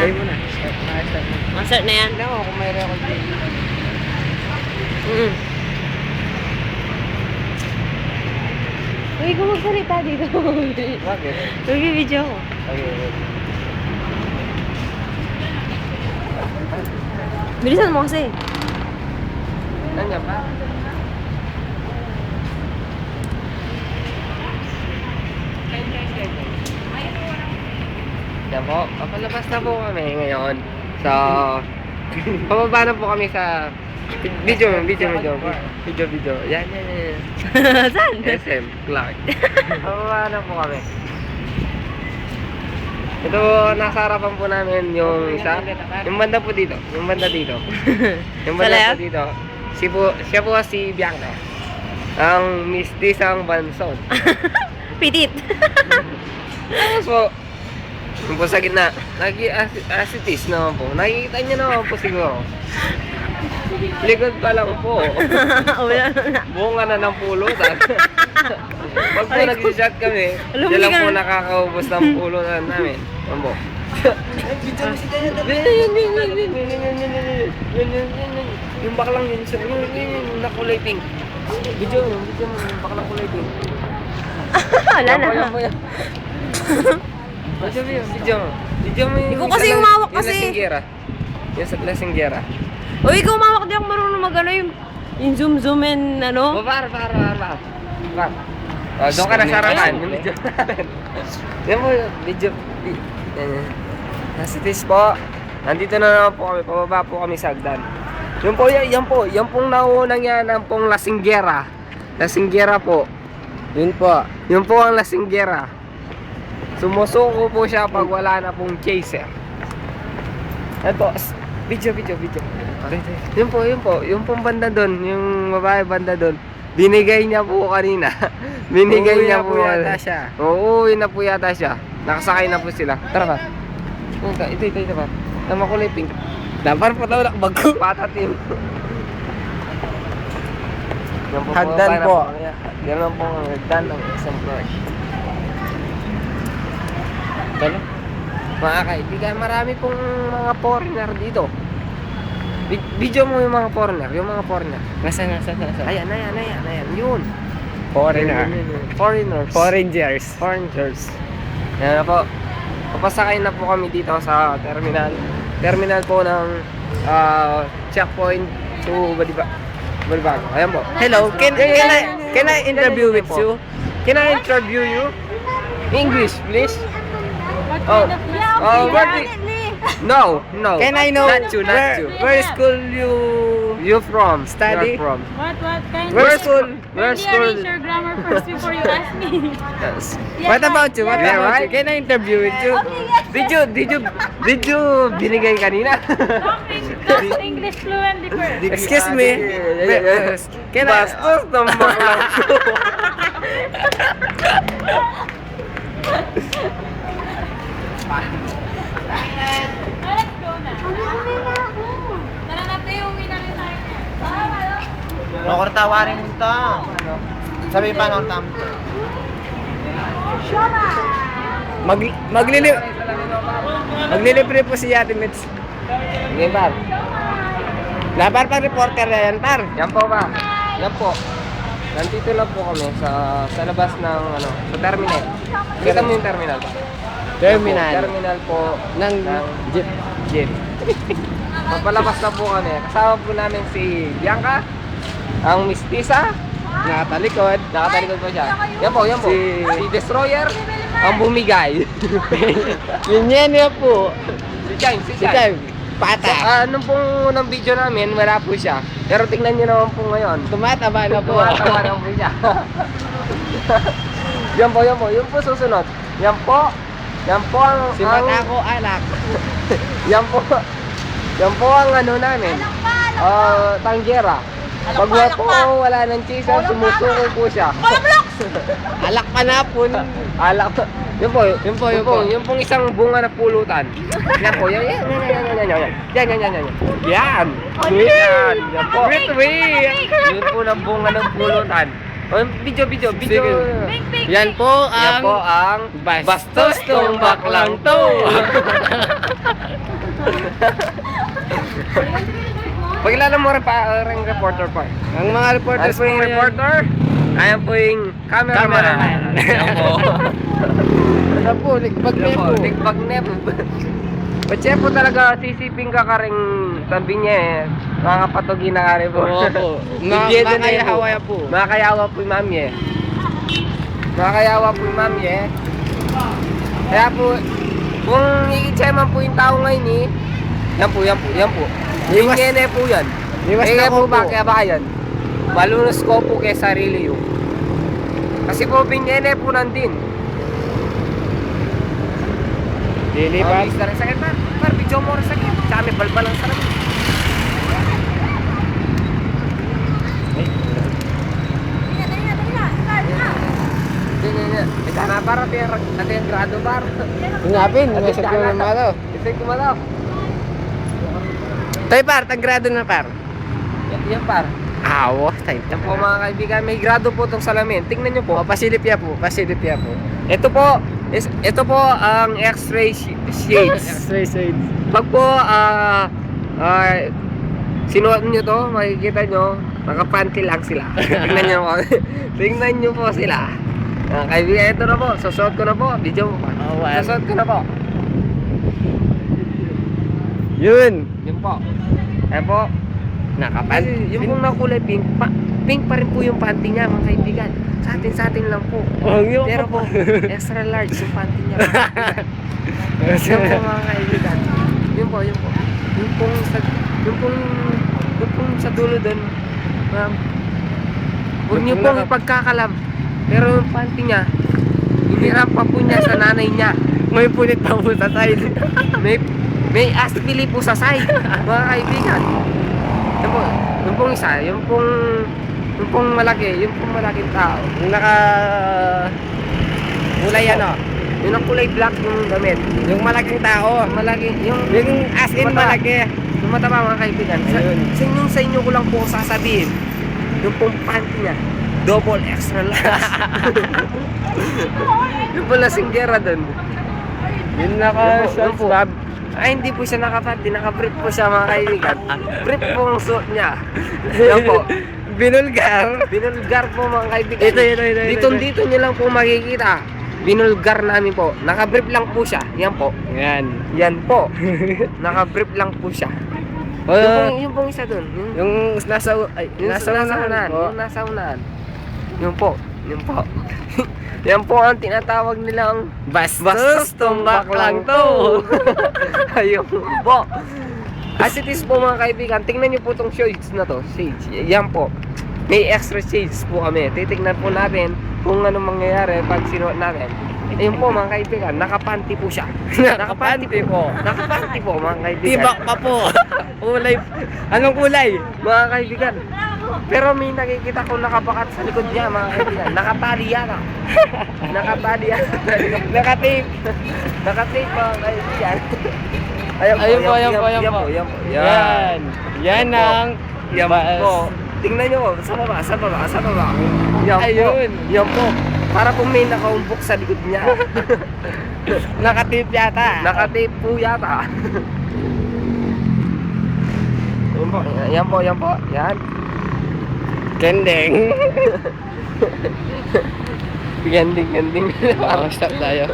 Play mo na. Start mo. Start na yan. Hindi ako kung may record play. Uy, kung magsalita dito. Bakit? Nagbibideo ako. Okay. Bilisan mo kasi. Nandiyan pa? Yan po, papalabas na po kami ngayon. So, pababa na po kami sa video. Yan. Saan? SM Clark. Pababa na po kami. Ito, nasa harapan po namin yung isa. Yung banda po dito. Yung banda dito. Yung banda po dito. Siya po si Bianca. Ang mistisang bansod. Pitit. Tapos po, yung po sa gitna, nag-asitis naman po. Nakikita niyo naman po siguro. Likod pa lang po. Wala na. Bunga na ng pulutan. Pag po nag-shot kami, Alam yan lang mo po ka. nakakaubos ng pulutan namin. Ano po? Yung baklang yun, yung nakulay pink. Video mo, yung baklang kulay pink. Wala na. Yan po. Video mo. Ikaw kasi yung mawak kasi. Yung lasinggera. Yung sa lasinggera. Uy, ikaw mawak di ako marunong mag-ano yung zoom and ano. Para. Oh, doon ka na sa harapan. Yung video natin. Yan po, video. Nasa tis po. Nandito na naman po kami. Pababa po kami sa hagdan. Yan pong naunang yan ang pong lasinggera. Lasinggera po. Yun po ang lasinggera. Sumusuko po siya pag wala na pong chaser. Yan po. Video. Okay. Yun po. Yung pong banda doon, yung babae banda doon. Binigay niya po kanina. Binigay niya po yata siya. Uuwi na po yata siya. Nakasakay na po sila. Tara ba? Ito ba? Na makulay pink. Dapat po tawag bag ko. Patatim. Hagdan po. Yan lang po ang hagdan ng isang floor. Kano? Mga kaibigan, marami pong mga foreigner dito. Video mo yung mga foreigner. Nasaan? Ayan. Yun. Foreigners. Yan na po. Papasakay na po kami dito sa terminal. Terminal po ng checkpoint to Balibago. Ayan po. Hello, can I interview with you? Can I interview you? English, please. No. Can I know Not you. where school You from? Study? You're from? What kind Where of school? Where Kindly school? arrange your grammar first before you ask me. Yes. What about you? Yeah, right? Can I interview with you? Did you binigay kanina? Talk English fluently first. Excuse me. Can I? Bastos ng baklang to. Let's go na. Tara na tayo, uwi na rin tayo. Nokor tawarin mo ito. Sabi pa ng tam. Maglilibre po si Ate Mitz. Hindi ba? Lapar pa reporter na yan, par. Yan po ba? Yan po. Nandito lang po kami sa labas ng sa terminal. Kita mo yung terminal ba? Terminal po Ng jeep. Papalabas na po kami. Kasama po namin si Bianca, ang mistisa. Nakatalikod. Nakatalikod po siya. Yan po. Si Destroyer, ang bumigay. Yun po. Si Chime. Pata. Nung pong unang video namin, wala po siya. Pero tingnan nyo naman po ngayon. Tumataba na po. Tumatawa na po siya. Yan po. Yung po susunod. Yan po ang... Si mata ko alak. Yan po ang namin. Tanggera. Pag wala ng chaser, sumusuko po siya. Alak pa na po. Alak. Yun po. Yung pong isang bunga na pulutan. Yan po. Yan. Yan po. Yun po ng bunga ng pulutan. Video. Yan po ang bastos tong baklang to. mo rin pa ring reporter po. Ang mga reporters Ayan po yung reporter. Ayan po yung cameraman. Ayan po. Ano po, ligbag Ayan po, ligbag nep. Pache po talaga sisiping ka ring tabi niya eh. Mga patugi na ka rin po. Oo po. Bibyedo na yun Makayawa po. Makayawa po yung mami eh. Makayawa po yung mami eh. Kaya po, kung ikitsay man po yung tao ngayon eh, yan po. Yung ngene po yan. Iwas Kaya na po ko ba, po. kaya ba yan? Malunos ko po kaya sarili yung. Kasi po, binyene po nandin. Lilipat. Sakit par, video mo rin sakit. Tsaka may balbal ang sarap. Hindi. Ito na para, ito yung grado par. Hinapin, may sakyo na malo. Ito yung kumalaw. Tay par, tag-grado na par. Yan par. Awo, tay. Yan po mga kaibigan, may grado po itong salamin. Tingnan nyo po. Oh, pasilipya po. Ito po ang X-ray shades. X-ray shades. Pag po sinuot nyo to, makikita nyo, nakapanty lang sila. Tingnan nyo po. Tingnan nyo po sila. Kaibigan, ito na po. Susuot ko na po. Video mo pa. Oh, wow. Susuot ko na po. Yun. Yun po. Ayan po. Nakapan. Kasi yung pong nakulay pink, pink pa rin po yung panty niya mga kaibigan. Sa atin lang po. Oh, yun Pero po, extra large yung panty niya mga kaibigan. Yun po mga kaibigan. Yun po. Yung pong sa dulo doon, ma'am. Huwag niyo pong ipagkakalam. Pero yung panty niya, hiniram pa po niya sa nanay niya. May punit pa po sa side. May aspili po sa side, mga kaibigan. Yung pong isa, yung pong malaking tao. Yung naka... Kulay ano? Yung ang kulay black yung damit. Yung malaking tao. Yung As in mata. malaki. Yung mataba mga kaibigan. Ayun. Sa inyo ko lang po sasabihin. Yung pong panty niya, double extra large. Yung pala singgera dun. Yun Yun naka-shorts po. Bob. Ay, hindi po siya nakapanty, naka-brief po siya mga kaibigan. Brief po ang suot niya. Yan po. Binulgar. Binulgar po mga kaibigan. Ito. Dito nyo lang po makikita. Binulgar namin po. Naka-brief lang po siya. Yan po. Yan po. Naka-brief lang po siya. Yung pong isa dun. Yung nasa unahan. po. Yung nasa unahan. Yung po. Yan po ang tinatawag nilang bastos tumbak lang to. Ayun po. As it is po mga kaibigan, tingnan nyo po itong shades na to. Shades. Yan po. May extra shades po kami. Titignan po natin kung ano mangyayari pag sinuot natin. Ayun po mga kaibigan, nakapanty po siya. Nakapanty po. Nakapanty po mga kaibigan. Tibak pa po. Kulay. Anong kulay? Mga kaibigan. Pero may nakikita ko nakabakat sa likod niya mga kaibigan. Nakatali yata. Nakatape mga kaibigan. Ayun po. Yan ang Yan po. Tingnan nyo po. Sa baba. Yan Ayun. po. Yan po. Para po may nakaumbok sa likod niya. nakatip yata. Nakatape po yata. Yan po. Yan. Kendeng. Gending. Stop tayo.